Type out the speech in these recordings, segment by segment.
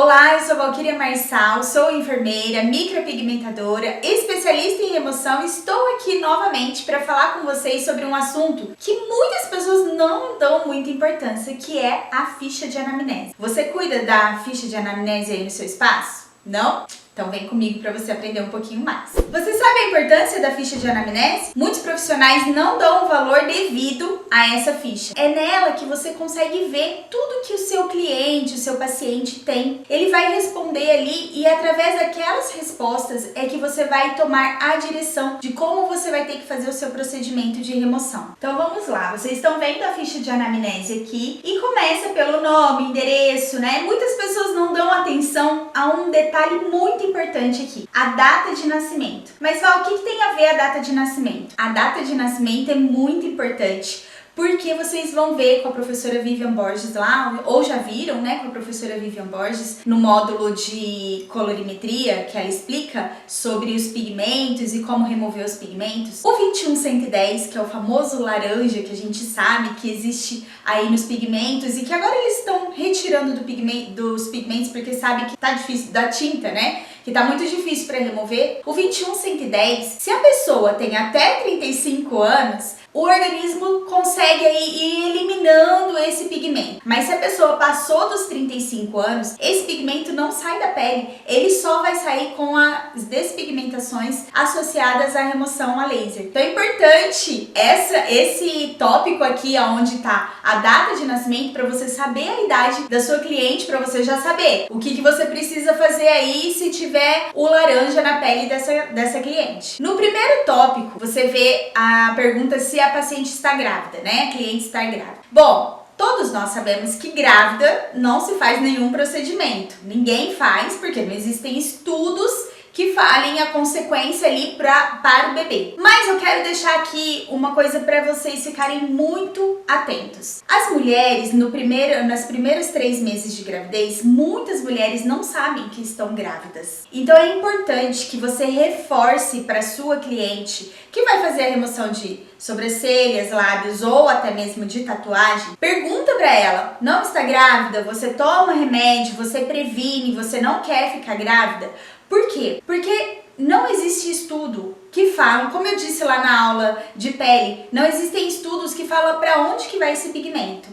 Olá, eu sou Valquíria Marçal, sou enfermeira, micropigmentadora, especialista em remoção e estou aqui novamente para falar com vocês sobre um assunto que muitas pessoas não dão muita importância, que é a ficha de anamnese. Você cuida da ficha de anamnese aí no seu espaço? Não? Então vem comigo para você aprender um pouquinho mais. Você sabe a importância da ficha de anamnese? Muitos profissionais não dão o valor devido a essa ficha. É nela que você consegue ver tudo que o seu cliente, o seu paciente tem. Ele vai responder ali e através daquelas respostas é que você vai tomar a direção de como você vai ter que fazer o seu procedimento de remoção. Então vamos lá, vocês estão vendo a ficha de anamnese aqui e começa pelo nome, endereço, né? Muitas pessoas não dão atenção a um detalhe muito importante aqui, a data de nascimento. Mas Val, o que tem a ver a data de nascimento? A data de nascimento é muito importante, porque vocês vão ver com a professora Vivian Borges lá, ou já viram, né, com a professora Vivian Borges, no módulo de colorimetria, que ela explica sobre os pigmentos e como remover os pigmentos. O 21110, que é o famoso laranja que a gente sabe que existe aí nos pigmentos e que agora eles estão retirando dos pigmentos porque sabe que tá difícil, da tinta, né? Que tá muito difícil para remover. O 21110, se a pessoa tem até 35 anos, o organismo consegue aí ir eliminando esse pigmento. Mas se a pessoa passou dos 35 anos, esse pigmento não sai da pele. Ele só vai sair com as despigmentações associadas à remoção a laser. Então é importante esse tópico aqui, onde tá a data de nascimento, para você saber a idade da sua cliente, para você já saber o que você precisa fazer aí se tiver o laranja na pele dessa cliente. No primeiro tópico, você vê a pergunta se a paciente está grávida, né? A cliente está grávida. Bom, todos nós sabemos que grávida não se faz nenhum procedimento. Ninguém faz, porque não existem estudos que falem a consequência ali para o bebê. Mas eu quero deixar aqui uma coisa para vocês ficarem muito atentos. As mulheres, nas primeiros 3 meses de gravidez, muitas mulheres não sabem que estão grávidas. Então é importante que você reforce para sua cliente que vai fazer a remoção de sobrancelhas, lábios ou até mesmo de tatuagem. Pergunta para ela: não está grávida? Você toma remédio? Você previne? Você não quer ficar grávida? Por quê? Porque não existe estudo que falam, como eu disse lá na aula de pele, não existem estudos que falam para onde que vai esse pigmento.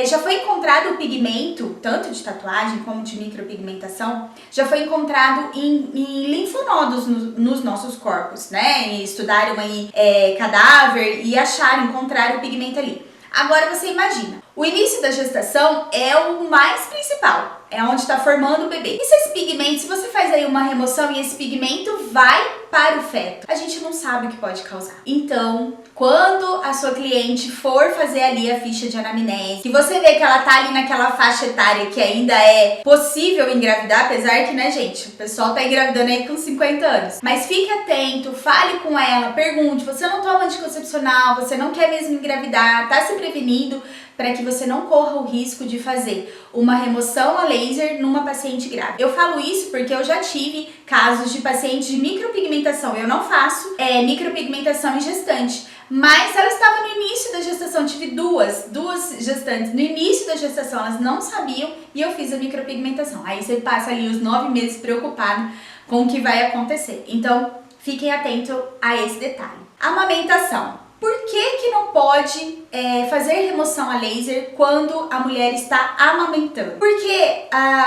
Já foi encontrado o pigmento, tanto de tatuagem como de micropigmentação, já foi encontrado em linfonodos nos nossos corpos, né? E estudaram aí cadáver e encontraram o pigmento ali. Agora você imagina, o início da gestação é o mais principal, é onde está formando o bebê. E se esse pigmento, se você faz aí uma remoção e esse pigmento vai para o feto, a gente não sabe o que pode causar. Então, quando a sua cliente for fazer ali a ficha de anamnese, que você vê que ela tá ali naquela faixa etária que ainda é possível engravidar, apesar que, né, gente, o pessoal tá engravidando aí com 50 anos. Mas fique atento, fale com ela, pergunte: você não toma anticoncepcional, você não quer mesmo engravidar, tá se prevenindo, para que você não corra o risco de fazer uma remoção a laser numa paciente grávida. Eu falo isso porque eu já tive casos de pacientes de micropigmentação. Eu não faço micropigmentação em gestante, mas ela estava no início da gestação. Tive duas gestantes no início da gestação, elas não sabiam e eu fiz a micropigmentação. Aí você passa ali os 9 meses preocupado com o que vai acontecer. Então, fiquem atentos a esse detalhe. Amamentação. Por que não pode fazer remoção a laser quando a mulher está amamentando? Porque,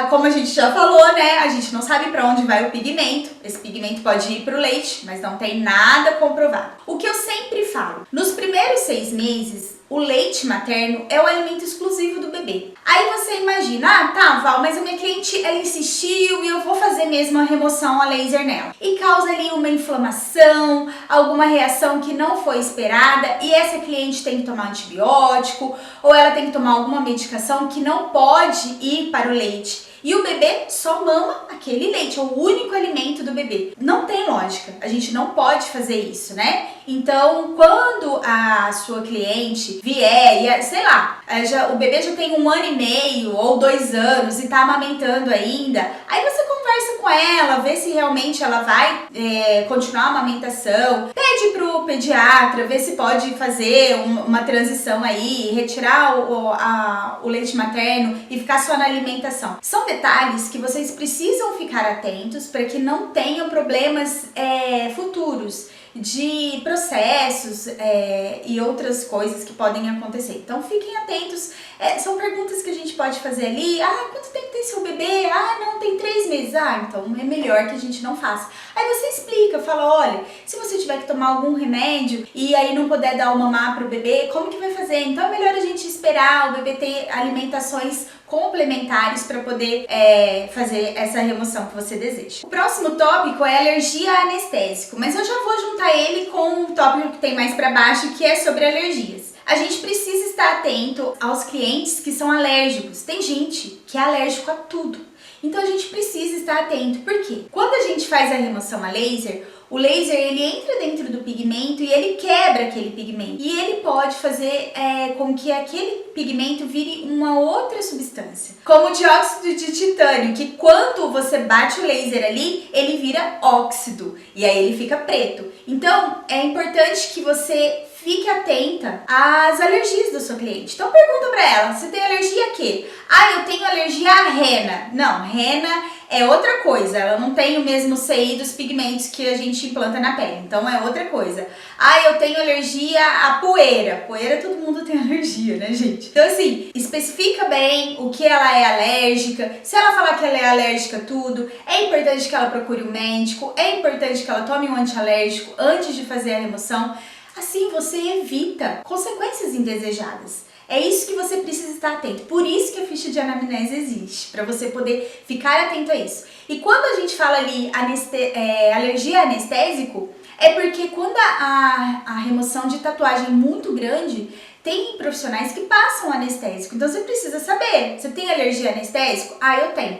como a gente já falou, né, a gente não sabe para onde vai o pigmento. Esse pigmento pode ir para o leite, mas não tem nada comprovado. O que eu sempre falo, nos primeiros 6 meses, o leite materno é o alimento exclusivo do bebê. Aí você imagina: tá, Val, mas a minha cliente, ela insistiu e eu vou fazer mesmo a remoção a laser nela. E causa ali uma inflamação, alguma reação que não foi esperada, e essa cliente tem que tomar antibiótico, ou ela tem que tomar alguma medicação que não pode ir para o leite. E o bebê só mama aquele leite, é o único alimento do bebê. Não tem lógica, a gente não pode fazer isso, né? Então, quando a sua cliente vier, e, sei lá, o bebê já tem 1 ano e meio ou 2 anos e tá amamentando ainda, aí você conversa com ela, vê se realmente ela vai continuar a amamentação, pede pro pediatra, vê se pode fazer uma transição aí, retirar o leite materno e ficar só na alimentação. São detalhes que vocês precisam ficar atentos para que não tenham problemas futuros de processos e outras coisas que podem acontecer. Então fiquem atentos, são perguntas que a gente pode fazer ali. Quanto tempo tem seu bebê? Não, tem 3 meses. Então é melhor que a gente não faça. Aí você explica, fala, olha, se você tiver que tomar algum remédio e aí não puder dar o mamar pro bebê, como que vai fazer? Então é melhor a gente esperar o bebê ter alimentações complementares para poder fazer essa remoção que você deseja. O próximo tópico é alergia a anestésico, mas eu já vou juntar ele com um tópico que tem mais para baixo, que é sobre alergias. A gente precisa estar atento aos clientes que são alérgicos. Tem gente que é alérgico a tudo. Então a gente precisa estar atento. Por quê? Quando a gente faz a remoção a laser, o laser ele entra dentro do pigmento e ele quebra aquele pigmento. E ele pode fazer com que aquele pigmento vire uma outra substância. Como o dióxido de titânio, que quando você bate o laser ali, ele vira óxido. E aí ele fica preto. Então é importante que você fique atenta às alergias do seu cliente. Então pergunta pra ela, você tem alergia a quê? Eu tenho alergia à rena. Não, rena é outra coisa, ela não tem o mesmo CI dos pigmentos que a gente implanta na pele, então é outra coisa. Eu tenho alergia à poeira. Poeira todo mundo tem alergia, né, gente? Então assim, especifica bem o que ela é alérgica. Se ela falar que ela é alérgica a tudo, é importante que ela procure um médico, é importante que ela tome um antialérgico antes de fazer a remoção. Assim você evita consequências indesejadas. É isso que você precisa estar atento. Por isso que a ficha de anamnese existe, para você poder ficar atento a isso. E quando a gente fala ali alergia a anestésico, é porque quando a remoção de tatuagem é muito grande, tem profissionais que passam anestésico. Então você precisa saber, você tem alergia a anestésico? Eu tenho.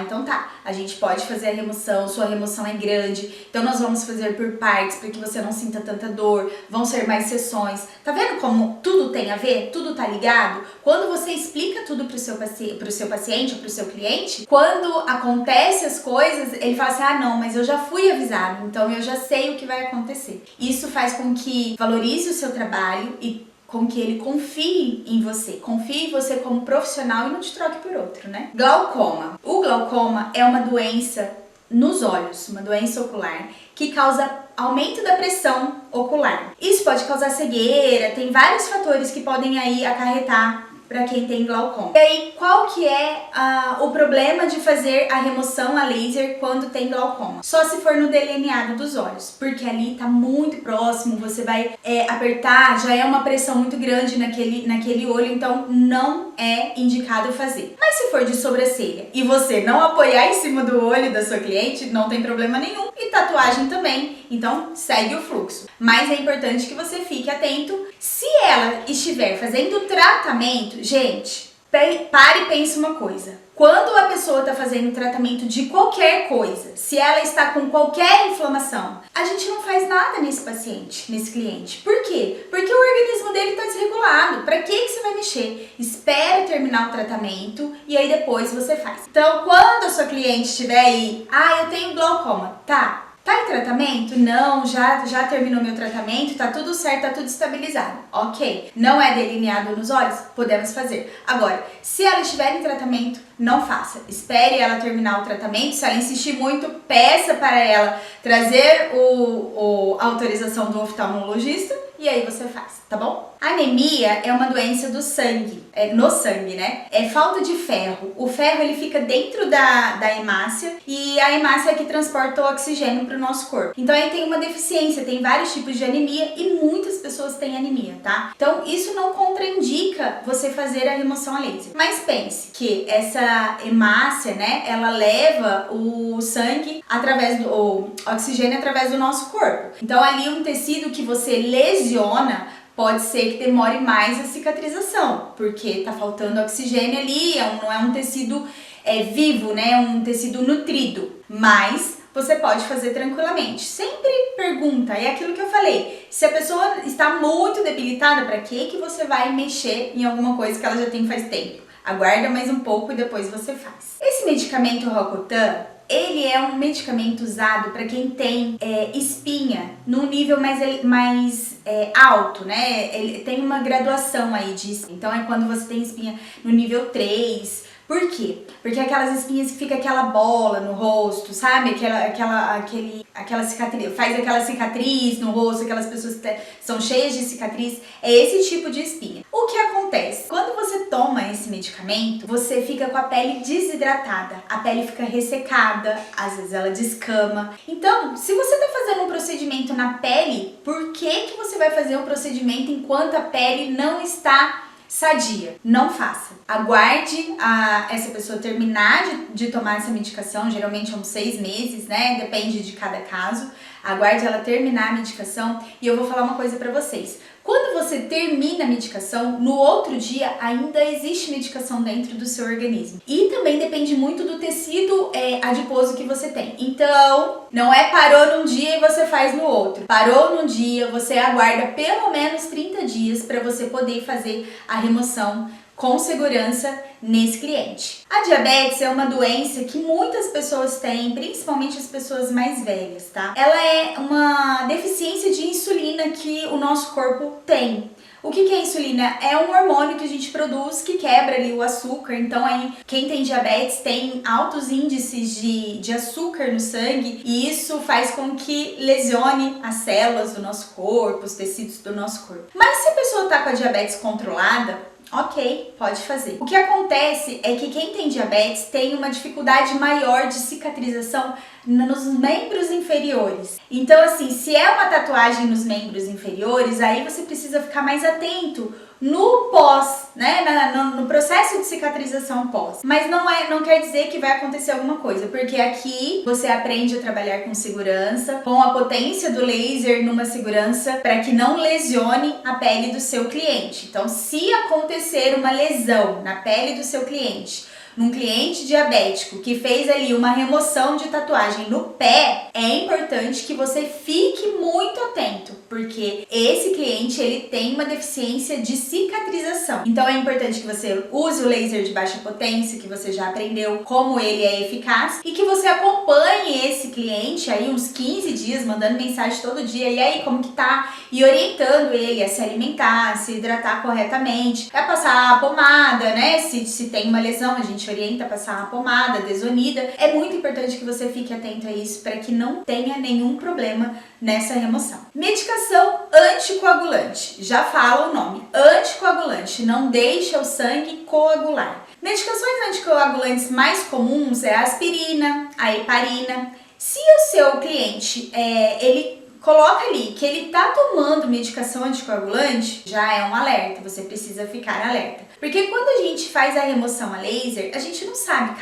Então tá, a gente pode fazer a remoção, sua remoção é grande, então nós vamos fazer por partes para que você não sinta tanta dor, vão ser mais sessões. Tá vendo como tudo tem a ver? Tudo tá ligado? Quando você explica tudo pro seu paciente ou pro seu cliente, quando acontece as coisas, ele fala assim, não, mas eu já fui avisado, então eu já sei o que vai acontecer. Isso faz com que valorize o seu trabalho e com que ele confie em você como profissional e não te troque por outro, né? Glaucoma. O glaucoma é uma doença nos olhos, uma doença ocular que causa aumento da pressão ocular. Isso pode causar cegueira, tem vários fatores que podem aí acarretar para quem tem glaucoma. E aí, qual que é o problema de fazer a remoção a laser quando tem glaucoma? Só se for no delineado dos olhos, porque ali tá muito próximo, você vai apertar, já é uma pressão muito grande naquele olho, então não é indicado fazer. Mas se for de sobrancelha e você não apoiar em cima do olho da sua cliente, não tem problema nenhum. E tatuagem também, então segue o fluxo. Mas é importante que você fique atento. Se ela estiver fazendo tratamento, gente, pare e pense uma coisa. Quando a pessoa está fazendo tratamento de qualquer coisa, se ela está com qualquer inflamação, a gente não faz nada nesse paciente, nesse cliente. Por quê? Porque o organismo dele está desregulado. Para que você vai mexer? Espera terminar o tratamento e aí depois você faz. Então, quando a sua cliente estiver aí, eu tenho glaucoma, tá em tratamento? Não, já terminou meu tratamento, tá tudo certo, tá tudo estabilizado. Ok. Não é delineado nos olhos? Podemos fazer. Agora, se ela estiver em tratamento, não faça. Espere ela terminar o tratamento. Se ela insistir muito, peça para ela trazer a autorização do oftalmologista e aí você faz, tá bom? Anemia é uma doença do sangue, no sangue, né? É falta de ferro. O ferro ele fica dentro da hemácia e a hemácia é que transporta o oxigênio para o nosso corpo. Então aí tem uma deficiência, tem vários tipos de anemia e muitas pessoas têm anemia, tá? Então isso não contraindica você fazer a remoção a laser. Mas pense que essa hemácia, né, ela leva o sangue o oxigênio através do nosso corpo. Então ali um tecido que você lesiona pode ser que demore mais a cicatrização, porque tá faltando oxigênio ali, não é um tecido vivo, né? É um tecido nutrido. Mas você pode fazer tranquilamente. Sempre pergunta, é aquilo que eu falei. Se a pessoa está muito debilitada, para que você vai mexer em alguma coisa que ela já tem faz tempo? Aguarda mais um pouco e depois você faz. Esse medicamento Roacutan, ele é um medicamento usado para quem tem espinha num nível mais alto, né? Ele tem uma graduação aí disso. Então é quando você tem espinha no nível 3. Por quê? Porque aquelas espinhas que fica aquela bola no rosto, sabe? Aquela cicatriz, faz aquela cicatriz no rosto, aquelas pessoas que são cheias de cicatriz, é esse tipo de espinha. O que acontece? Quando você toma esse medicamento, você fica com a pele desidratada, a pele fica ressecada, às vezes ela descama. Então, se você está fazendo um procedimento na pele, por que você vai fazer um procedimento enquanto a pele não está sadia? Não faça. Aguarde essa pessoa terminar de tomar essa medicação, geralmente é uns 6 meses, né? Depende de cada caso. Aguarde ela terminar a medicação e eu vou falar uma coisa pra vocês. Quando você termina a medicação, no outro dia ainda existe medicação dentro do seu organismo. E também depende muito do tecido adiposo que você tem. Então, não é parou num dia e você faz no outro. Parou num dia, você aguarda pelo menos 30 dias para você poder fazer a remoção com segurança nesse cliente. A diabetes é uma doença que muitas pessoas têm, principalmente as pessoas mais velhas, tá? Ela é uma deficiência de insulina que o nosso corpo tem. O que é insulina? É um hormônio que a gente produz que quebra ali o açúcar. Então aí quem tem diabetes tem altos índices de açúcar no sangue e isso faz com que lesione as células do nosso corpo, os tecidos do nosso corpo. Mas se a pessoa tá com a diabetes controlada, ok, pode fazer. O que acontece é que quem tem diabetes tem uma dificuldade maior de cicatrização nos membros inferiores. Então, assim, se é uma tatuagem nos membros inferiores, aí você precisa ficar mais atento no pós, né? No processo de cicatrização pós. Mas não quer dizer que vai acontecer alguma coisa, porque aqui você aprende a trabalhar com segurança, com a potência do laser numa segurança para que não lesione a pele do seu cliente. Então, se acontecer uma lesão na pele do seu cliente, num cliente diabético que fez ali uma remoção de tatuagem no pé, é importante que você fique muito atento, porque esse cliente ele tem uma deficiência de cicatrização. Então é importante que você use o laser de baixa potência, que você já aprendeu como ele é eficaz, e que você acompanhe esse cliente aí uns 15 dias, mandando mensagem todo dia, e aí como que tá? E orientando ele a se alimentar, a se hidratar corretamente, a passar a pomada, né? Se tem uma lesão, a gente orienta a passar uma pomada desonida. É muito importante que você fique atento a isso para que não tenha nenhum problema nessa remoção. Medicação anticoagulante. Já fala o nome. Anticoagulante. Não deixa o sangue coagular. Medicações anticoagulantes mais comuns é a aspirina, a heparina. Se o seu cliente, ele coloca ali que ele tá tomando medicação anticoagulante, já é um alerta, você precisa ficar alerta. Porque quando a gente faz a remoção a laser, a gente não sabe,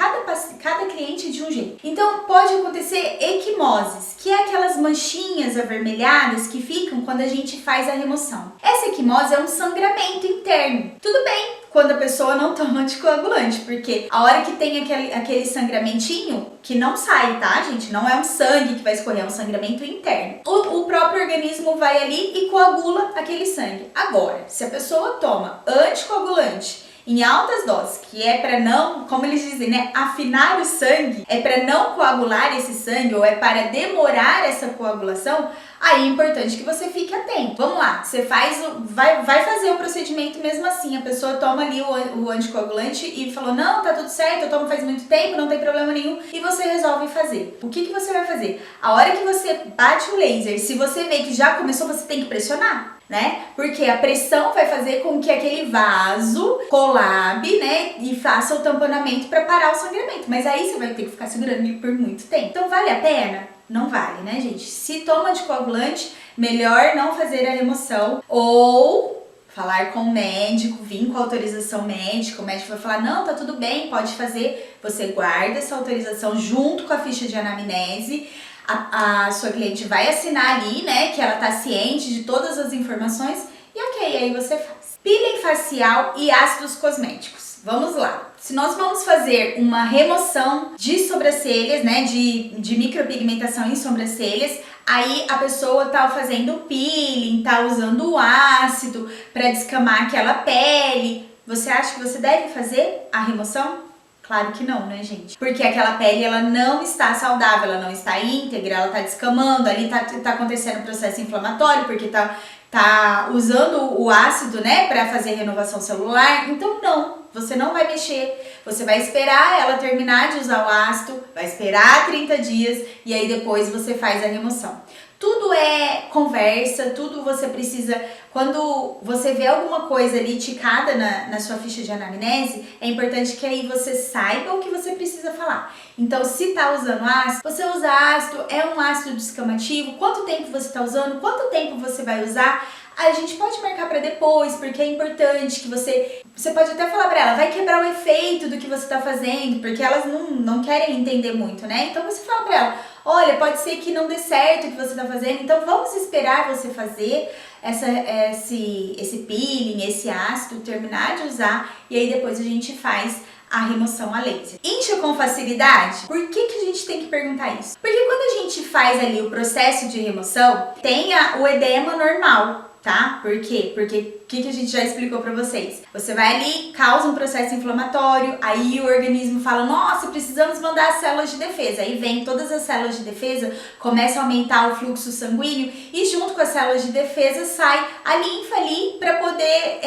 cada cliente é de um jeito. Então pode acontecer equimoses, que é aquelas manchinhas avermelhadas que ficam quando a gente faz a remoção. Essa equimose é um sangramento interno. Tudo bem quando a pessoa não toma anticoagulante, porque a hora que tem aquele sangramentinho, que não sai, tá, gente? Não é um sangue que vai escorrer, é um sangramento interno. O próprio organismo vai ali e coagula aquele sangue. Agora, se a pessoa toma anticoagulante em altas doses, que é para não, como eles dizem, né, afinar o sangue, é para não coagular esse sangue ou é para demorar essa coagulação, aí é importante que você fique atento. Vamos lá, você vai fazer o procedimento mesmo assim, a pessoa toma ali o anticoagulante e falou, não, tá tudo certo, eu tomo faz muito tempo, não tem problema nenhum, e você resolve fazer. O que você vai fazer? A hora que você bate o laser, se você vê que já começou, você tem que pressionar, né? Porque a pressão vai fazer com que aquele vaso colabe, né? E faça o tamponamento para parar o sangramento. Mas aí você vai ter que ficar segurando ele por muito tempo. Então vale a pena? Não vale, né, gente? Se toma anticoagulante, melhor não fazer a remoção ou falar com o médico, vir com autorização médica. O médico vai falar, não, tá tudo bem, pode fazer. Você guarda essa autorização junto com a ficha de anamnese. A sua cliente vai assinar ali, né, que ela tá ciente de todas as informações e ok, aí você faz. Peeling facial e ácidos cosméticos. Vamos lá. Se nós vamos fazer uma remoção de sobrancelhas, né, de micropigmentação em sobrancelhas, aí a pessoa tá fazendo peeling, tá usando o ácido para descamar aquela pele. Você acha que você deve fazer a remoção? Claro que não, né, gente? Porque aquela pele, ela não está saudável, ela não está íntegra, ela tá descamando, ali tá acontecendo um processo inflamatório, porque tá usando o ácido, né, para fazer renovação celular. Então não, você não vai mexer, você vai esperar ela terminar de usar o ácido, vai esperar 30 dias e aí depois você faz a remoção. Tudo é conversa, tudo você precisa... Quando você vê alguma coisa ali ticada na sua ficha de anamnese, é importante que aí você saiba o que você precisa falar. Então, se tá usando ácido, você usa ácido, é um ácido descamativo, quanto tempo você tá usando, quanto tempo você vai usar, a gente pode marcar para depois, porque é importante que você pode até falar para ela, vai quebrar o efeito do que você tá fazendo, porque elas não querem entender muito, né? Então você fala para ela, olha, pode ser que não dê certo o que você tá fazendo, então vamos esperar você fazer esse peeling, esse ácido, terminar de usar e aí depois a gente faz a remoção a laser. Incha com facilidade? Por que a gente tem que perguntar isso? Porque quando a gente faz ali o processo de remoção, tem o edema normal, tá? Por quê? Porque o que a gente já explicou pra vocês? Você vai ali, causa um processo inflamatório, aí o organismo fala, nossa, precisamos mandar as células de defesa. Aí vem todas as células de defesa, começa a aumentar o fluxo sanguíneo e junto com as células de defesa sai a linfa ali pra poder,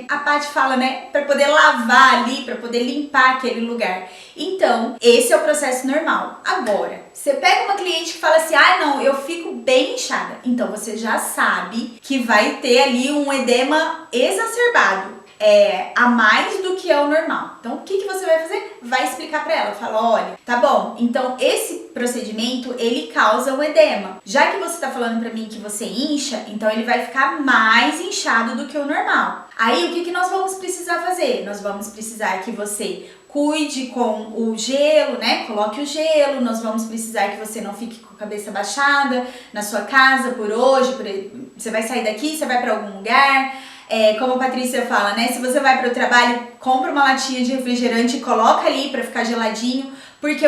a Paty fala, né? Pra poder lavar ali, pra poder limpar aquele lugar. Então, esse é o processo normal. Agora, você pega uma cliente que fala assim, não, eu fico bem inchada. Então, você já sabe que vai ter ali um edema exacerbado, a mais do que é o normal. Então, o que você vai fazer? Vai explicar pra ela, fala, olha, tá bom, então esse procedimento, ele causa o edema. Já que você tá falando pra mim que você incha, então ele vai ficar mais inchado do que o normal. Aí, o que nós vamos precisar fazer? Nós vamos precisar que você cuide com o gelo, né? Coloque o gelo. Nós vamos precisar que você não fique com a cabeça baixada na sua casa por hoje. Você vai sair daqui, você vai pra algum lugar. Como a Patrícia fala, né? Se você vai para o trabalho, compra uma latinha de refrigerante e coloca ali para ficar geladinho, porque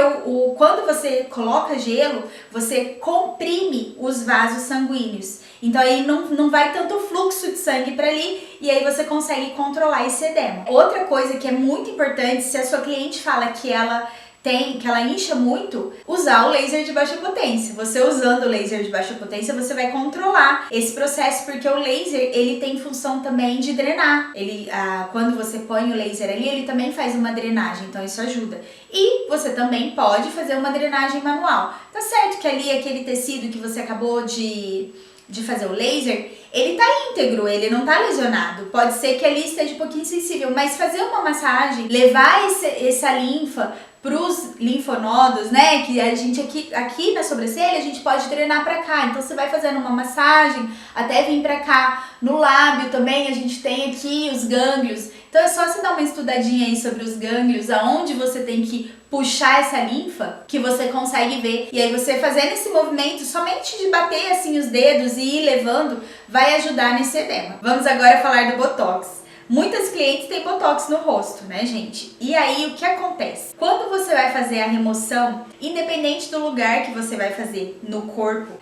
quando você coloca gelo, você comprime os vasos sanguíneos. Então aí não vai tanto fluxo de sangue para ali e aí você consegue controlar esse edema. Outra coisa que é muito importante, se a sua cliente fala que ela incha muito, usar o laser de baixa potência. Você usando o laser de baixa potência, você vai controlar esse processo, porque o laser, ele tem função também de drenar. Quando você põe o laser ali, ele também faz uma drenagem, então isso ajuda. E você também pode fazer uma drenagem manual. Tá certo que ali aquele tecido que você acabou de fazer o laser, ele tá íntegro, ele não tá lesionado. Pode ser que ali esteja um pouquinho sensível, mas fazer uma massagem, levar essa linfa pros linfonodos, né, que a gente aqui na sobrancelha, a gente pode drenar pra cá. Então você vai fazendo uma massagem até vir pra cá. No lábio também a gente tem aqui os gânglios. Então é só você dar uma estudadinha aí sobre os gânglios, aonde você tem que puxar essa linfa, que você consegue ver. E aí você fazendo esse movimento, somente de bater assim os dedos e ir levando, vai ajudar nesse edema. Vamos agora falar do Botox. Muitas clientes têm Botox no rosto, né, gente? E aí, o que acontece? Quando você vai fazer a remoção, independente do lugar que você vai fazer no corpo,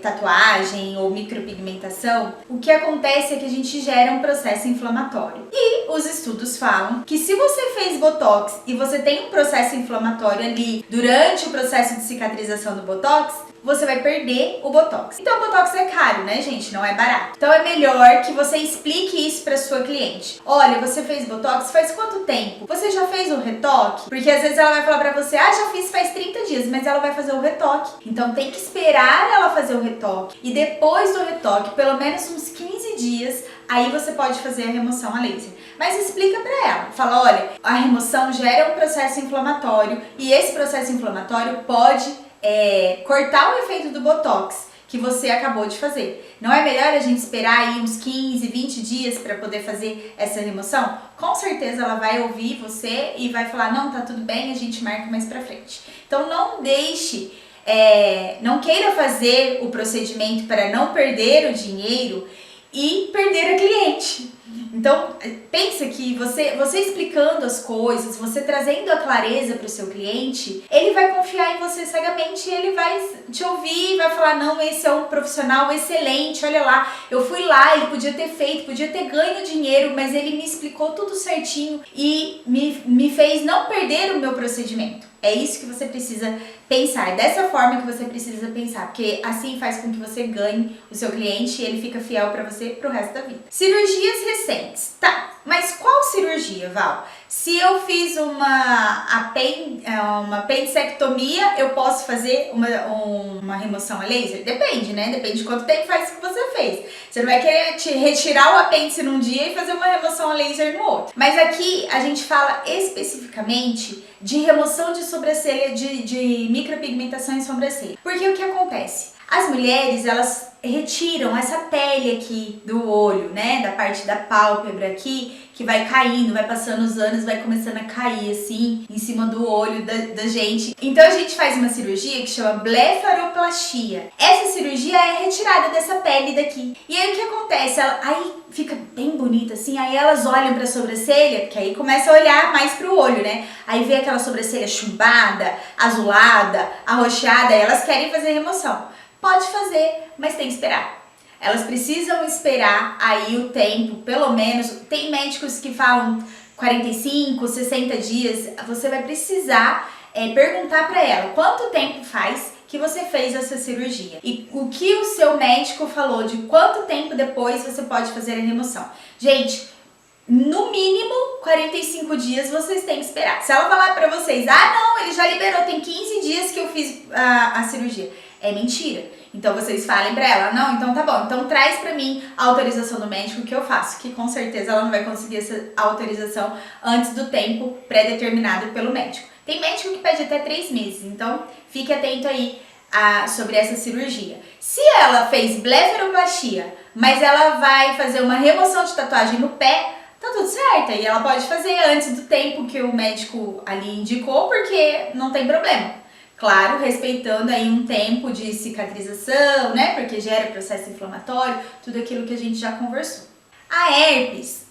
tatuagem ou micropigmentação, o que acontece é que a gente gera um processo inflamatório. E os estudos falam que se você fez Botox e você tem um processo inflamatório ali durante o processo de cicatrização do Botox, você vai perder o Botox. Então, o Botox é caro, né, gente? Não é barato. Então, é melhor que você explique isso pra sua cliente. Olha, você fez Botox faz quanto tempo? Você já fez o retoque? Porque às vezes ela vai falar pra você, já fiz faz 30 dias, mas ela vai fazer o retoque. Então, tem que esperar ela fazer o retoque. E depois do retoque, pelo menos uns 15 dias, aí você pode fazer a remoção a laser. Mas explica pra ela. Fala, olha, a remoção gera um processo inflamatório e esse processo inflamatório pode cortar o efeito do Botox que você acabou de fazer. Não é melhor a gente esperar aí uns 15, 20 dias para poder fazer essa remoção? Com certeza ela vai ouvir você e vai falar, não, tá tudo bem, a gente marca mais pra frente. Então não deixe, não queira fazer o procedimento para não perder o dinheiro e perder a cliente. Então, pensa que você explicando as coisas, você trazendo a clareza para o seu cliente, ele vai confiar em você cegamente e ele vai te ouvir e vai falar, não, esse é um profissional excelente, olha lá, eu fui lá, ele podia ter feito, podia ter ganho dinheiro, mas ele me explicou tudo certinho e me fez não perder o meu procedimento. É isso que você precisa pensar, dessa forma que você precisa pensar, porque assim faz com que você ganhe o seu cliente e ele fica fiel pra você pro resto da vida. Cirurgias recentes. Tá, mas qual cirurgia, Val? Se eu fiz uma apendicectomia, eu posso fazer uma remoção a laser? Depende, né? Depende de quanto tempo faz que você fez. Você não vai querer te retirar o apêndice num dia e fazer uma remoção a laser no outro. Mas aqui a gente fala especificamente de remoção de sobrancelha, de micropigmentação em sobrancelha. Porque o que acontece? As mulheres, elas retiram essa pele aqui do olho, né? Da parte da pálpebra aqui, que vai caindo, vai passando os anos, vai começando a cair assim, em cima do olho da gente. Então a gente faz uma cirurgia que chama blefaroplastia. Essa cirurgia é retirada dessa pele daqui. E aí o que acontece? Aí fica bem bonita assim, aí elas olham pra sobrancelha, que aí começa a olhar mais pro olho, né? Aí vê aquela sobrancelha chumbada, azulada, arroxeada, e elas querem fazer remoção. Pode fazer, mas tem que esperar. Elas precisam esperar aí o tempo, pelo menos, tem médicos que falam 45, 60 dias, você vai precisar perguntar para ela quanto tempo faz que você fez essa cirurgia e o que o seu médico falou de quanto tempo depois você pode fazer a remoção. Gente, no mínimo 45 dias vocês têm que esperar. Se ela falar pra vocês, não, ele já liberou, tem 15 dias que eu fiz a cirurgia. É mentira. Então vocês falem pra ela, não, então tá bom, então traz pra mim a autorização do médico que eu faço, que com certeza ela não vai conseguir essa autorização antes do tempo pré-determinado pelo médico. Tem médico que pede até 3 meses, então fique atento aí sobre essa cirurgia. Se ela fez blefaroplastia, mas ela vai fazer uma remoção de tatuagem no pé, tá tudo certo, e ela pode fazer antes do tempo que o médico ali indicou, porque não tem problema. Claro, respeitando aí um tempo de cicatrização, né? Porque gera processo inflamatório, tudo aquilo que a gente já conversou. A herpes,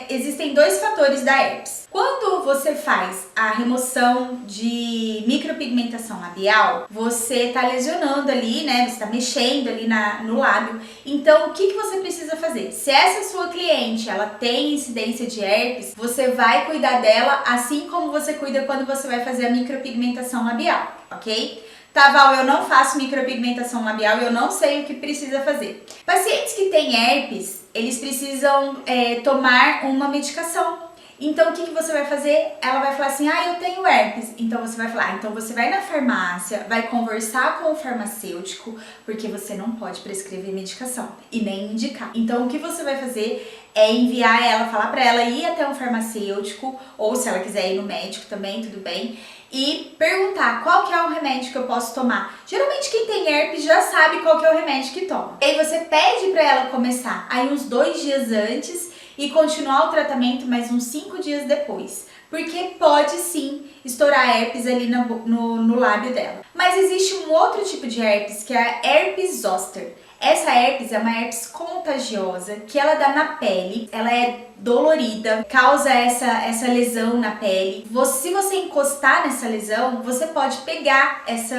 existem 2 fatores da herpes. Quando você faz a remoção de micropigmentação labial, você tá lesionando ali, né? Você tá mexendo ali no lábio. Então, o que você precisa fazer? Se essa sua cliente, ela tem incidência de herpes, você vai cuidar dela assim como você cuida quando você vai fazer a micropigmentação labial, ok? Tá, Val, eu não faço micropigmentação labial e eu não sei o que precisa fazer. Pacientes que têm herpes, eles precisam tomar uma medicação. Então, o que você vai fazer? Ela vai falar assim, eu tenho herpes. Então, você vai falar, então você vai na farmácia, vai conversar com o farmacêutico, porque você não pode prescrever medicação e nem indicar. Então, o que você vai fazer é enviar ela, falar pra ela ir até um farmacêutico, ou se ela quiser ir no médico também, tudo bem, e perguntar qual que é o remédio que eu posso tomar. Geralmente quem tem herpes já sabe qual que é o remédio que toma. E aí você pede pra ela começar aí uns 2 dias antes e continuar o tratamento mais uns 5 dias depois. Porque pode sim estourar herpes ali no lábio dela. Mas existe um outro tipo de herpes que é a herpes zoster. Essa herpes é uma herpes contagiosa que ela dá na pele, ela é dolorida, causa essa lesão na pele. Se você encostar nessa lesão, você pode pegar essa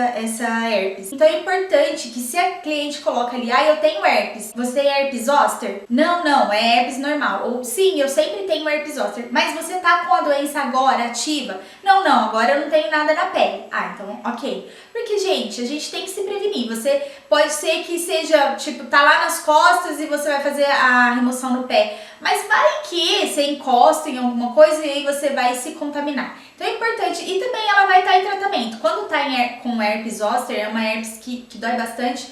herpes. Então é importante que se a cliente coloca ali, eu tenho herpes, você tem herpes zoster? Não, é herpes normal. Ou sim, eu sempre tenho herpes zoster, mas você tá com a doença agora ativa? Não, agora eu não tenho nada na pele. Então ok. Porque, gente, a gente tem que se prevenir. Você pode ser que seja, tá lá nas costas e você vai fazer a remoção no pé. Mas vai que você encosta em alguma coisa e aí você vai se contaminar. Então é importante. E também ela vai estar em tratamento. Quando tá com herpes zoster, é uma herpes que dói bastante,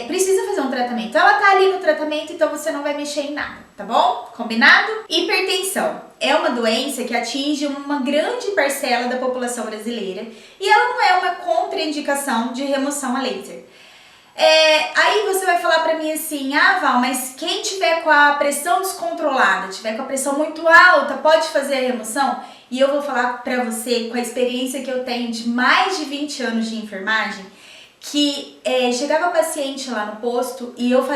precisa fazer um tratamento. Ela tá ali no tratamento, então você não vai mexer em nada, tá bom? Combinado? Hipertensão é uma doença que atinge uma grande parcela da população brasileira e ela não é uma contraindicação de remoção a laser. Aí você vai falar pra mim assim, Val, mas quem tiver com a pressão descontrolada, tiver com a pressão muito alta, pode fazer a remoção? E eu vou falar pra você, com a experiência que eu tenho de mais de 20 anos de enfermagem, que chegava paciente lá no posto e eu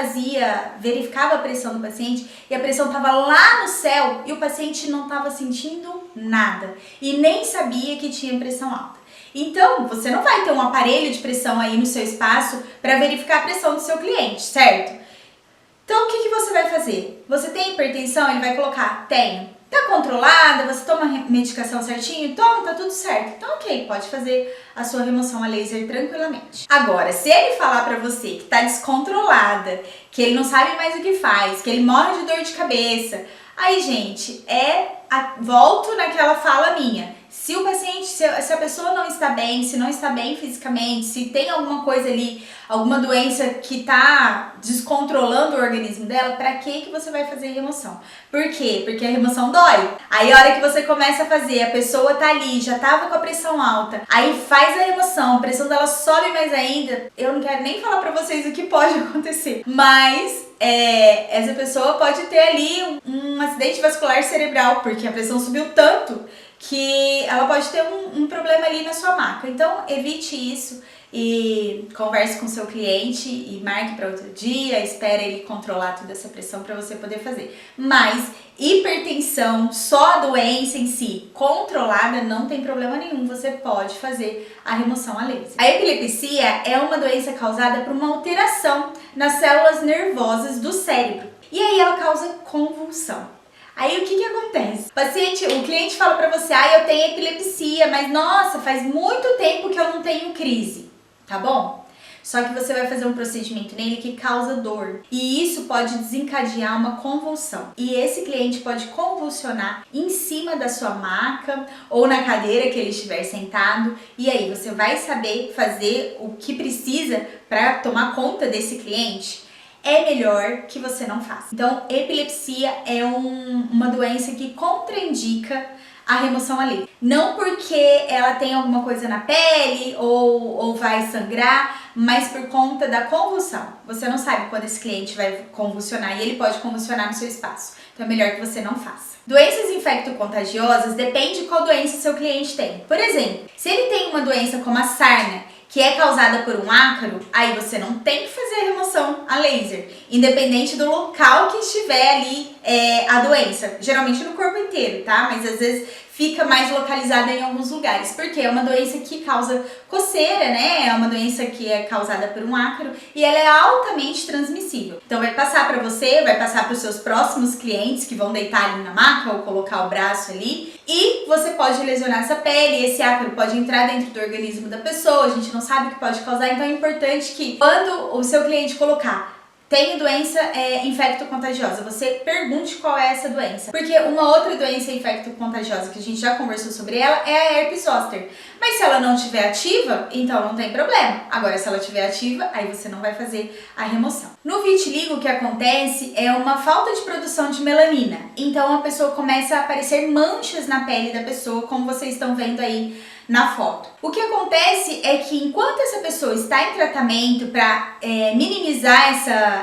verificava a pressão do paciente e a pressão estava lá no céu e o paciente não estava sentindo nada e nem sabia que tinha pressão alta. Então, você não vai ter um aparelho de pressão aí no seu espaço para verificar a pressão do seu cliente, certo? Então, o que você vai fazer? Você tem hipertensão? Ele vai colocar, tenho. Tá controlada? Você toma medicação certinho? Toma, tá tudo certo. Então, ok, pode fazer a sua remoção a laser tranquilamente. Agora, se ele falar pra você que tá descontrolada, que ele não sabe mais o que faz, que ele morre de dor de cabeça, aí, gente, volto naquela fala minha. Se o paciente, se a pessoa não está bem, se não está bem fisicamente, se tem alguma coisa ali, alguma doença que está descontrolando o organismo dela, pra que você vai fazer remoção? Por quê? Porque a remoção dói. Aí a hora que você começa a fazer, a pessoa tá ali, já tava com a pressão alta, aí faz a remoção, a pressão dela sobe mais ainda, eu não quero nem falar pra vocês o que pode acontecer, mas essa pessoa pode ter ali um acidente vascular cerebral, porque a pressão subiu tanto que ela pode ter um problema ali na sua maca. Então, evite isso e converse com o seu cliente e marque para outro dia, espere ele controlar toda essa pressão para você poder fazer. Mas hipertensão, só a doença em si, controlada, não tem problema nenhum, você pode fazer a remoção a laser. A epilepsia é uma doença causada por uma alteração nas células nervosas do cérebro e aí ela causa convulsão. Aí o que acontece? O cliente fala pra você, eu tenho epilepsia, mas nossa, faz muito tempo que eu não tenho crise, tá bom? Só que você vai fazer um procedimento nele que causa dor e isso pode desencadear uma convulsão. E esse cliente pode convulsionar em cima da sua maca ou na cadeira que ele estiver sentado e aí você vai saber fazer o que precisa para tomar conta desse cliente? É melhor que você não faça. Então, epilepsia é uma doença que contraindica a remoção a laser. Não porque ela tem alguma coisa na pele ou vai sangrar, mas por conta da convulsão. Você não sabe quando esse cliente vai convulsionar e ele pode convulsionar no seu espaço. Então, é melhor que você não faça. Doenças infecto-contagiosas depende de qual doença seu cliente tem. Por exemplo, se ele tem uma doença como a sarna, que é causada por um ácaro, aí você não tem que fazer a remoção a laser, independente do local que estiver ali a doença, geralmente no corpo inteiro, tá? Mas às vezes fica mais localizada em alguns lugares, porque é uma doença que causa coceira, né? É uma doença que é causada por um ácaro e ela é altamente transmissível. Então vai passar para você, vai passar para os seus próximos clientes que vão deitar ali na maca ou colocar o braço ali e você pode lesionar essa pele, esse ácaro pode entrar dentro do organismo da pessoa, a gente não sabe o que pode causar, então é importante que quando o seu cliente colocar tem doença infecto-contagiosa, você pergunte qual é essa doença. Porque uma outra doença infecto-contagiosa que a gente já conversou sobre ela é a herpes zoster. Mas se ela não estiver ativa, então não tem problema. Agora, se ela estiver ativa, aí você não vai fazer a remoção. No vitiligo, o que acontece é uma falta de produção de melanina. Então, a pessoa começa a aparecer manchas na pele da pessoa, como vocês estão vendo aí na foto. O que acontece é que enquanto essa pessoa está em tratamento para minimizar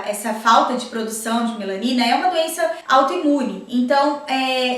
essa falta de produção de melanina, é uma doença autoimune. Então,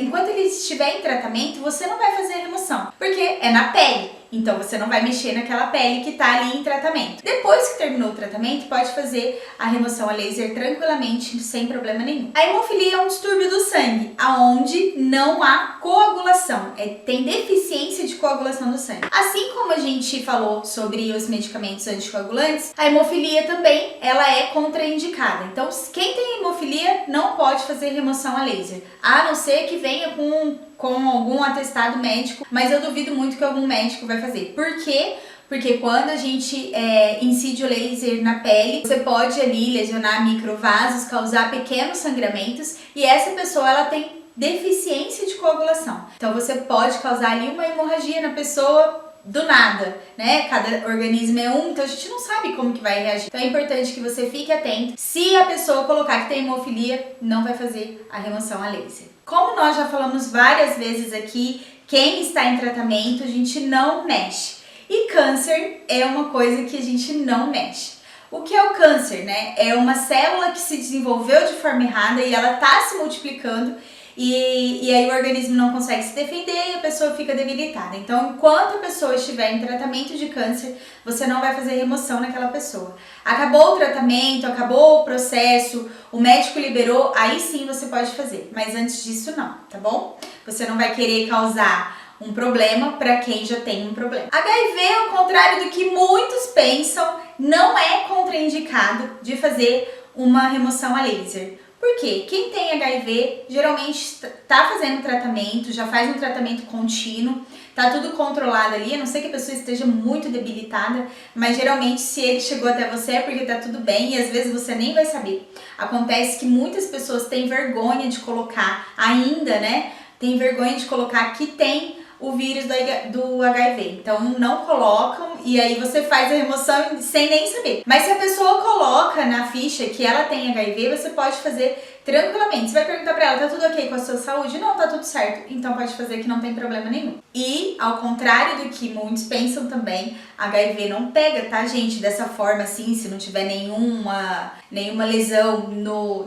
enquanto ele estiver em tratamento, você não vai fazer a remoção, porque é na pele. Então você não vai mexer naquela pele que está ali em tratamento. Depois que terminou o tratamento, pode fazer a remoção a laser tranquilamente, sem problema nenhum. A hemofilia é um distúrbio do sangue, aonde não há coagulação, tem deficiência de coagulação do sangue. Assim como a gente falou sobre os medicamentos anticoagulantes, a hemofilia também ela é contraindicada. Então quem tem hemofilia não pode fazer remoção a laser, a não ser que venha com algum atestado médico, mas eu duvido muito que algum médico vai fazer. Por quê? Porque quando a gente incide o laser na pele, você pode ali lesionar microvasos, causar pequenos sangramentos e essa pessoa ela tem deficiência de coagulação. Então você pode causar ali uma hemorragia na pessoa do nada, né? Cada organismo é um, então a gente não sabe como que vai reagir. Então é importante que você fique atento. Se a pessoa colocar que tem hemofilia, não vai fazer a remoção a laser. Como nós já falamos várias vezes aqui, quem está em tratamento, a gente não mexe. E câncer é uma coisa que a gente não mexe. O que é o câncer, né? É uma célula que se desenvolveu de forma errada e ela está se multiplicando e aí o organismo não consegue se defender e a pessoa fica debilitada. Então, enquanto a pessoa estiver em tratamento de câncer, você não vai fazer remoção naquela pessoa. Acabou o tratamento, acabou o processo, o médico liberou, aí sim você pode fazer. Mas antes disso não, tá bom? Você não vai querer causar um problema para quem já tem um problema. HIV, ao contrário do que muitos pensam, não é contraindicado de fazer uma remoção a laser. Por quê? Quem tem HIV geralmente está fazendo tratamento, já faz um tratamento contínuo, tá tudo controlado ali, a não ser que a pessoa esteja muito debilitada, mas geralmente se ele chegou até você é porque tá tudo bem e às vezes você nem vai saber. Acontece que muitas pessoas têm vergonha de colocar ainda, né? Tem vergonha de colocar que tem o vírus do HIV. Então não colocam e aí você faz a remoção sem nem saber. Mas se a pessoa coloca na ficha que ela tem HIV, você pode fazer tranquilamente. Você vai perguntar pra ela, tá tudo ok com a sua saúde? Não, tá tudo certo. Então pode fazer que não tem problema nenhum. E, ao contrário do que muitos pensam também, HIV não pega, tá, gente? Dessa forma assim, se não tiver nenhuma lesão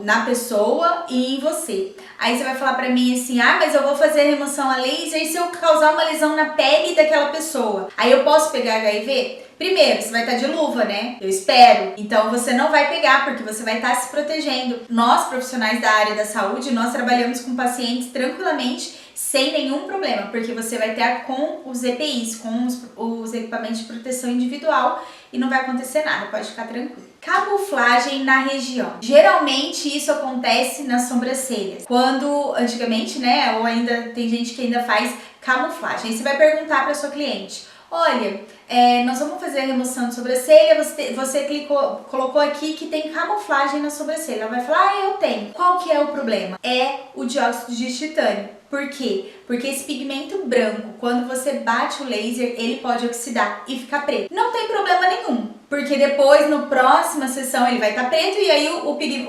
na pessoa e em você. Aí você vai falar pra mim assim, mas eu vou fazer a remoção a laser e se eu causar uma lesão na pele daquela pessoa, aí eu posso pegar HIV? Primeiro, você vai estar de luva, né? Eu espero. Então você não vai pegar, porque você vai estar se protegendo. Nós, profissionais da área da saúde, nós trabalhamos com pacientes tranquilamente, sem nenhum problema, porque você vai ter com os EPIs, com os equipamentos de proteção individual e não vai acontecer nada, pode ficar tranquilo. Camuflagem na região. Geralmente isso acontece nas sobrancelhas. Quando, antigamente, né, ou ainda tem gente que ainda faz camuflagem. Aí você vai perguntar para sua cliente, olha, nós vamos fazer a remoção de sobrancelha, você colocou aqui que tem camuflagem na sobrancelha. Ela vai falar, eu tenho. Qual que é o problema? É o dióxido de titânio. Por quê? Porque esse pigmento branco, quando você bate o laser, ele pode oxidar e ficar preto. Não tem problema nenhum, porque depois, na próxima sessão, ele vai estar preto e aí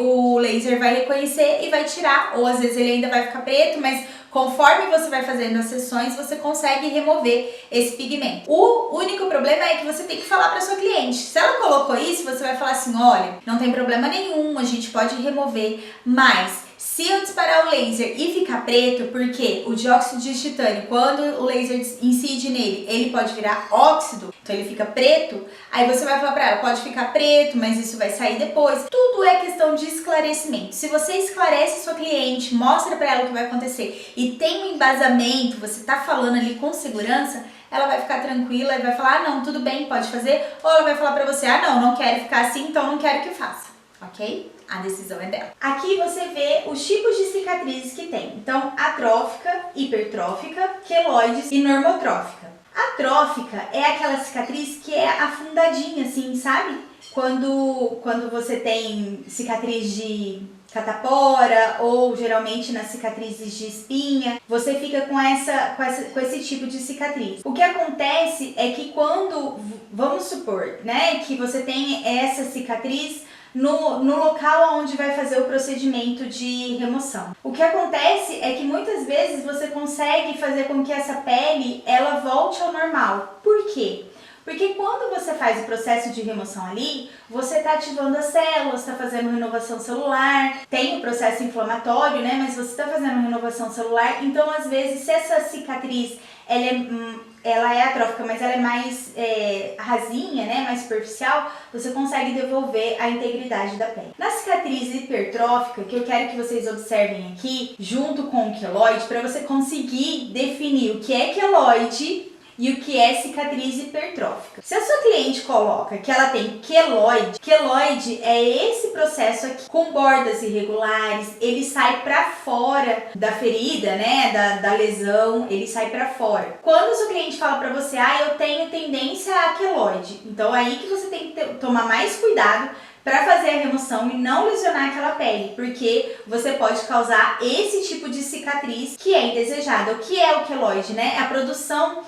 o laser vai reconhecer e vai tirar. Ou às vezes ele ainda vai ficar preto, mas conforme você vai fazendo as sessões, você consegue remover esse pigmento. O único problema é que você tem que falar para sua cliente. Se ela colocou isso, você vai falar assim, olha, não tem problema nenhum, a gente pode remover, mas se eu disparar o laser e ficar preto, porque o dióxido de titânio, quando o laser incide nele, ele pode virar óxido, então ele fica preto, aí você vai falar pra ela, pode ficar preto, mas isso vai sair depois. Tudo é questão de esclarecimento. Se você esclarece sua cliente, mostra pra ela o que vai acontecer e tem um embasamento, você tá falando ali com segurança, ela vai ficar tranquila e vai falar, não, tudo bem, pode fazer. Ou ela vai falar pra você, não quero ficar assim, então não quero que faça, ok? A decisão é dela. Aqui você vê os tipos de cicatrizes que tem. Então, atrófica, hipertrófica, queloides e normotrófica. Atrófica é aquela cicatriz que é afundadinha, assim, sabe? Quando você tem cicatriz de catapora ou geralmente nas cicatrizes de espinha, você fica com esse tipo de cicatriz. O que acontece é que quando, vamos supor, né, que você tem essa cicatriz no local onde vai fazer o procedimento de remoção. O que acontece é que muitas vezes você consegue fazer com que essa pele ela volte ao normal. Por quê? Porque quando você faz o processo de remoção ali, você está ativando as células, está fazendo renovação celular, tem o processo inflamatório, né? Mas você está fazendo renovação celular, então às vezes se essa cicatriz ela é atrófica, mas ela é mais rasinha, né, mais superficial, você consegue devolver a integridade da pele. Na cicatriz hipertrófica, que eu quero que vocês observem aqui, junto com o queloide, para você conseguir definir o que é queloide e o que é cicatriz hipertrófica. Se a sua cliente coloca que ela tem queloide é esse processo aqui, com bordas irregulares, ele sai para fora da ferida, né, da lesão, ele sai para fora. Quando a sua cliente fala para você, eu tenho tendência a queloide, então aí que você tem que tomar mais cuidado para fazer a remoção e não lesionar aquela pele, porque você pode causar esse tipo de cicatriz que é indesejada. O que é o queloide, né? É a produção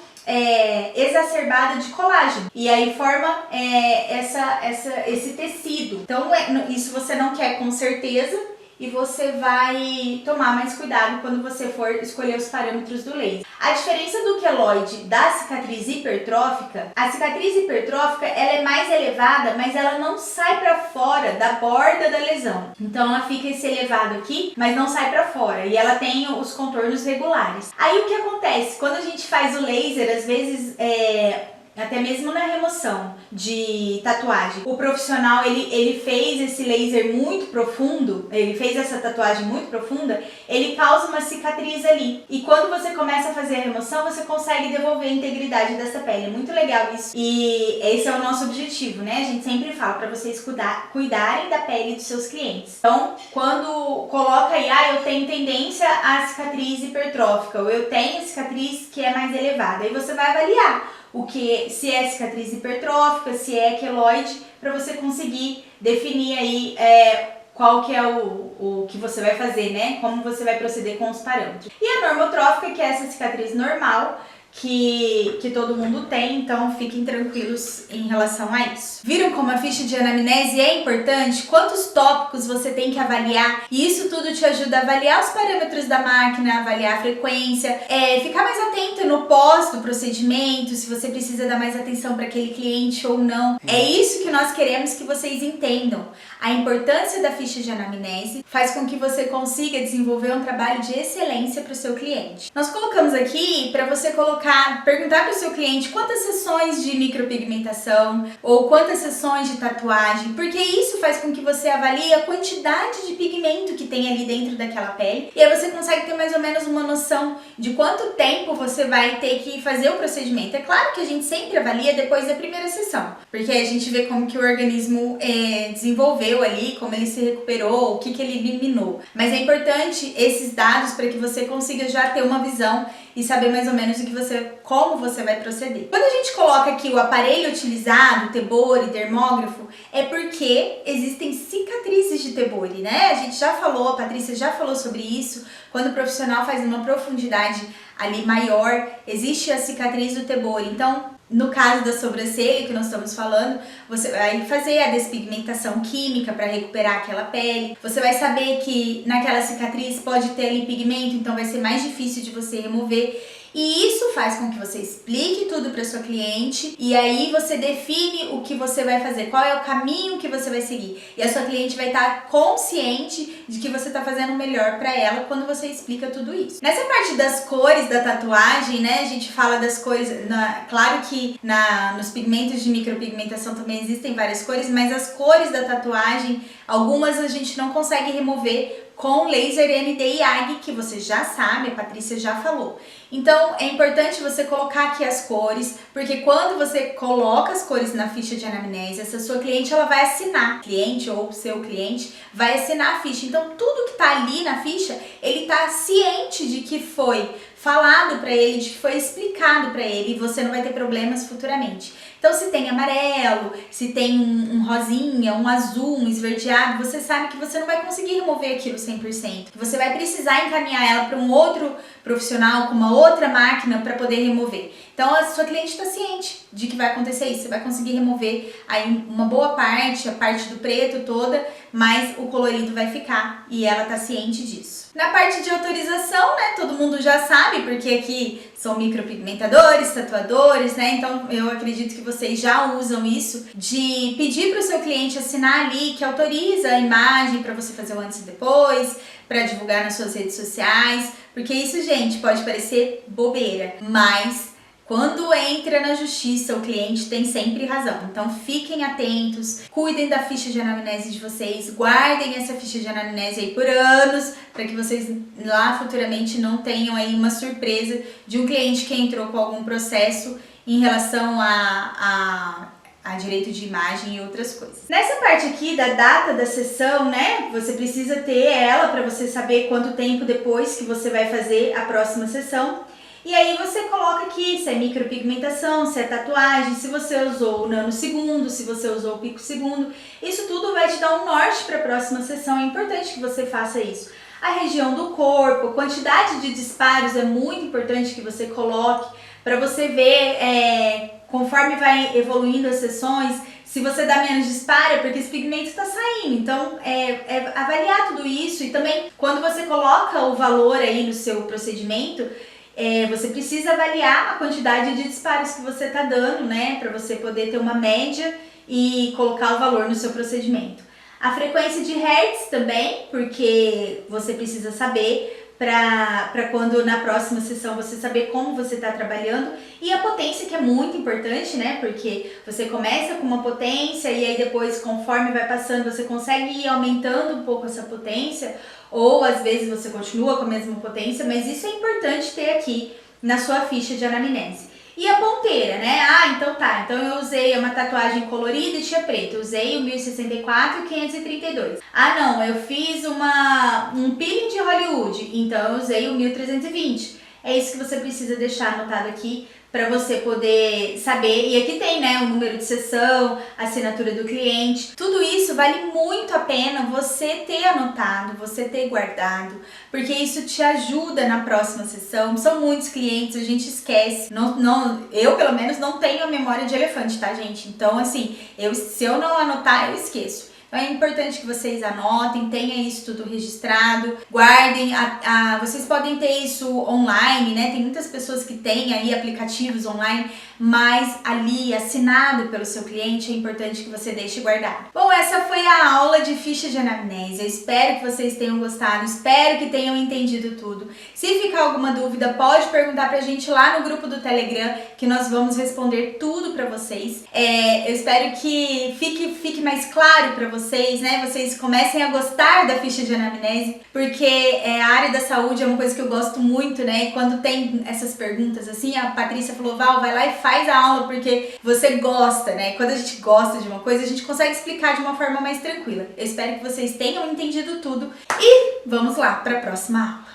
exacerbada de colágeno e aí forma esse tecido. Então isso você não quer com certeza e você vai tomar mais cuidado quando você for escolher os parâmetros do laser. A diferença do queloide da cicatriz hipertrófica, a cicatriz hipertrófica ela é mais elevada, mas ela não sai para fora da borda da lesão. Então ela fica esse elevado aqui, mas não sai para fora e ela tem os contornos regulares. Aí o que acontece? Quando a gente faz o laser, às vezes até mesmo na remoção de tatuagem, o profissional ele fez esse laser muito profundo, ele fez essa tatuagem muito profunda, ele causa uma cicatriz ali. E quando você começa a fazer a remoção, você consegue devolver a integridade dessa pele. É muito legal isso. E esse é o nosso objetivo, né? A gente sempre fala para vocês cuidarem da pele dos seus clientes. Então, quando coloca aí, eu tenho tendência à cicatriz hipertrófica, ou eu tenho cicatriz que é mais elevada, aí você vai avaliar se é cicatriz hipertrófica, se é queloide, para você conseguir definir aí qual que é o que você vai fazer, né? Como você vai proceder com os parâmetros. E a normotrófica, que é essa cicatriz normal, que todo mundo tem, então fiquem tranquilos em relação a isso. Viram como a ficha de anamnese é importante? Quantos tópicos você tem que avaliar? E isso tudo te ajuda a avaliar os parâmetros da máquina, avaliar a frequência, ficar mais atento no pós do procedimento, se você precisa dar mais atenção para aquele cliente ou não. É isso que nós queremos que vocês entendam. A importância da ficha de anamnese faz com que você consiga desenvolver um trabalho de excelência para o seu cliente. Nós colocamos aqui para você perguntar para o seu cliente quantas sessões de micropigmentação ou quantas sessões de tatuagem, porque isso faz com que você avalie a quantidade de pigmento que tem ali dentro daquela pele e aí você consegue ter mais ou menos uma noção de quanto tempo você vai ter que fazer o procedimento. É claro que a gente sempre avalia depois da primeira sessão, porque a gente vê como que o organismo desenvolveu ali, como ele se recuperou, o que ele eliminou. Mas é importante esses dados para que você consiga já ter uma visão e saber mais ou menos como você vai proceder. Quando a gente coloca aqui o aparelho utilizado, Tebori, dermógrafo, é porque existem cicatrizes de Tebori, né? A gente já falou, a Patrícia já falou sobre isso. Quando o profissional faz uma profundidade ali maior, existe a cicatriz do Tebori. Então, no caso da sobrancelha que nós estamos falando, você vai fazer a despigmentação química para recuperar aquela pele. Você vai saber que naquela cicatriz pode ter ali pigmento, então vai ser mais difícil de você remover. E isso faz com que você explique tudo para sua cliente e aí você define o que você vai fazer, qual é o caminho que você vai seguir. E a sua cliente vai estar consciente de que você está fazendo o melhor para ela quando você explica tudo isso. Nessa parte das cores da tatuagem, né, a gente fala das cores, claro que nos pigmentos de micropigmentação também existem várias cores, mas as cores da tatuagem, algumas a gente não consegue remover com laser ND-YAG, que você já sabe, a Patrícia já falou. Então, é importante você colocar aqui as cores, porque quando você coloca as cores na ficha de anamnese, essa sua cliente, ela vai assinar, cliente ou seu cliente, vai assinar a ficha. Então, tudo que tá ali na ficha, ele tá ciente de que foi falado para ele, de que foi explicado para ele, e você não vai ter problemas futuramente. Então, se tem amarelo, se tem um rosinha, um azul, um esverdeado, você sabe que você não vai conseguir remover aquilo 100%. Você vai precisar encaminhar ela para um outro profissional com uma outra máquina para poder remover. Então, a sua cliente está ciente de que vai acontecer isso. Você vai conseguir remover aí uma boa parte, a parte do preto toda, mas o colorido vai ficar e ela está ciente disso. Na parte de autorização, né, todo mundo já sabe, porque aqui são micropigmentadores, tatuadores, né, então eu acredito que vocês já usam isso, de pedir para o seu cliente assinar ali que autoriza a imagem para você fazer o antes e depois, para divulgar nas suas redes sociais, porque isso, gente, pode parecer bobeira, mas quando entra na justiça, o cliente tem sempre razão. Então fiquem atentos, cuidem da ficha de anamnese de vocês, guardem essa ficha de anamnese aí por anos, para que vocês lá futuramente não tenham aí uma surpresa de um cliente que entrou com algum processo em relação a direito de imagem e outras coisas. Nessa parte aqui da data da sessão, né, você precisa ter ela para você saber quanto tempo depois que você vai fazer a próxima sessão. E aí você coloca aqui se é micropigmentação, se é tatuagem, se você usou o nanosegundo, se você usou o picosegundo. Isso tudo vai te dar um norte para a próxima sessão, é importante que você faça isso. A região do corpo, a quantidade de disparos é muito importante que você coloque para você ver, conforme vai evoluindo as sessões, Se você dá menos disparo é porque esse pigmento está saindo. Então, avaliar tudo isso. E também, quando você coloca o valor aí no seu procedimento, você precisa avaliar a quantidade de disparos que você está dando, né? Para você poder ter uma média e colocar o valor no seu procedimento. A frequência de hertz também, porque você precisa saber para quando na próxima sessão você saber como você está trabalhando. E a potência, que é muito importante, né? Porque você começa com uma potência e aí depois, conforme vai passando, você consegue ir aumentando um pouco essa potência, ou às vezes você continua com a mesma potência, mas isso é importante ter aqui na sua ficha de anamnese. E a ponteira, né? Então tá, então eu usei uma tatuagem colorida e tinha preto, eu usei o 1064 e o 532. Não, eu fiz um peeling de Hollywood, então eu usei o 1320. É isso que você precisa deixar anotado aqui para você poder saber. E aqui tem, né, o número de sessão, a assinatura do cliente. Tudo isso vale muito a pena você ter anotado, você ter guardado, porque isso te ajuda na próxima sessão. São muitos clientes, a gente esquece. Eu, pelo menos, não tenho a memória de elefante, tá, gente? Então, assim, se eu não anotar, eu esqueço. Então é importante que vocês anotem, tenham isso tudo registrado, guardem, vocês podem ter isso online, né? Tem muitas pessoas que têm aí aplicativos online, mas ali, assinado pelo seu cliente, é importante que você deixe guardado. Bom, essa foi a aula de ficha de anamnese. Eu espero que vocês tenham gostado, espero que tenham entendido tudo. Se ficar alguma dúvida, pode perguntar pra gente lá no grupo do Telegram, que nós vamos responder tudo pra vocês. Eu espero que fique mais claro pra vocês, né? Vocês comecem a gostar da ficha de anamnese, porque a área da saúde é uma coisa que eu gosto muito, né? E quando tem essas perguntas assim, a Patrícia falou, Val, vai lá e faz a aula, porque você gosta, né? Quando a gente gosta de uma coisa, a gente consegue explicar de uma forma mais tranquila. Eu espero que vocês tenham entendido tudo e vamos lá para a próxima aula.